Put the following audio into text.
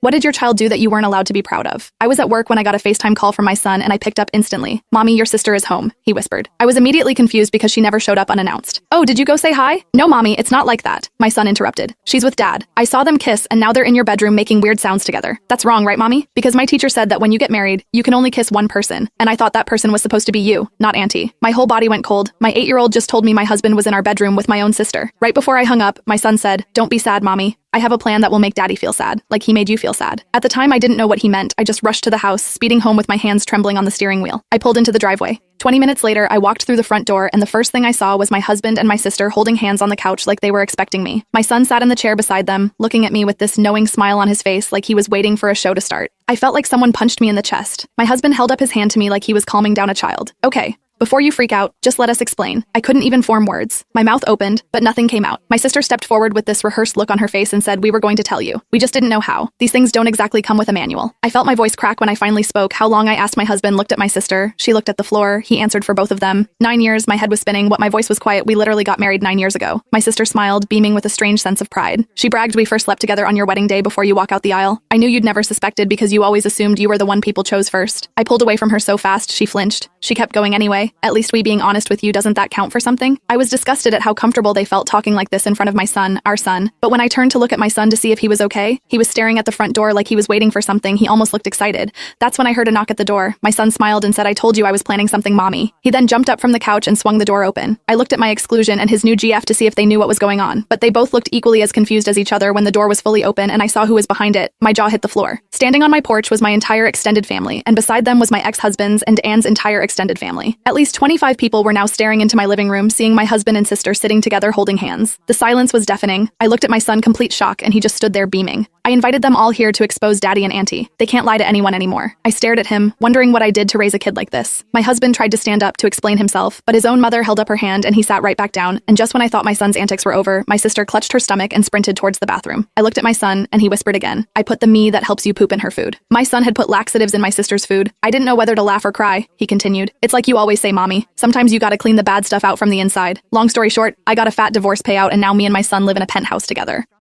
What did your child do that you weren't allowed to be proud of? I was at work when I got a FaceTime call from my son and I picked up instantly. Mommy, your sister is home, he whispered. I was immediately confused because she never showed up unannounced. Oh, did you go say hi? No, Mommy, it's not like that, my son interrupted. She's with Dad. I saw them kiss and now they're in your bedroom making weird sounds together. That's wrong, right, Mommy? Because my teacher said that when you get married, you can only kiss one person, and I thought that person was supposed to be you, not Auntie. My whole body went cold. My 8-year-old just told me my husband was in our bedroom with my own sister. Right before I hung up, my son said, "Don't be sad, Mommy. I have a plan that will make Daddy feel sad, like he made you feel sad." At the time, I didn't know what he meant. I just rushed to the house, speeding home with my hands trembling on the steering wheel. I pulled into the driveway. 20 minutes later, I walked through the front door, and the first thing I saw was my husband and my sister holding hands on the couch like they were expecting me. My son sat in the chair beside them, looking at me with this knowing smile on his face like he was waiting for a show to start. I felt like someone punched me in the chest. My husband held up his hand to me like he was calming down a child. "Okay. Before you freak out, just let us explain." I couldn't even form words. My mouth opened, but nothing came out. My sister stepped forward with this rehearsed look on her face and said, "We were going to tell you. We just didn't know how. These things don't exactly come with a manual." I felt my voice crack when I finally spoke. How long, I asked. My husband looked at my sister. She looked at the floor. He answered for both of them. 9 years, my head was spinning. What, my voice was quiet. We literally got married 9 years ago. My sister smiled, beaming with a strange sense of pride. She bragged, "We first slept together on your wedding day before you walk out the aisle. I knew you'd never suspected because you always assumed you were the one people chose first." I pulled away from her so fast, she flinched. She kept going anyway. "At least we being honest with you, doesn't that count for something?" I was disgusted at how comfortable they felt talking like this in front of my son, our son. But when I turned to look at my son to see if he was okay, he was staring at the front door like he was waiting for something. He almost looked excited. That's when I heard a knock at the door. My son smiled and said, "I told you I was planning something, Mommy." He then jumped up from the couch and swung the door open. I looked at my exclusion and his new GF to see if they knew what was going on, but they both looked equally as confused as each other when the door was fully open and I saw who was behind it. My jaw hit the floor. Standing on my porch was my entire extended family, and beside them was my ex-husband's and Anne's entire extended family. At least 25 people were now staring into my living room, seeing my husband and sister sitting together holding hands. The silence was deafening. I looked at my son, complete shock, and he just stood there beaming. I invited them all here to expose Daddy and Auntie. They can't lie to anyone anymore. I stared at him, wondering what I did to raise a kid like this. My husband tried to stand up to explain himself, but his own mother held up her hand and he sat right back down, and just when I thought my son's antics were over, my sister clutched her stomach and sprinted towards the bathroom. I looked at my son, and he whispered again, "I put the me that helps you poop in her food." My son had put laxatives in my sister's food. I didn't know whether to laugh or cry, he continued. "It's like you always say, Mommy. Sometimes you gotta clean the bad stuff out from the inside." Long story short, I got a fat divorce payout and now me and my son live in a penthouse together.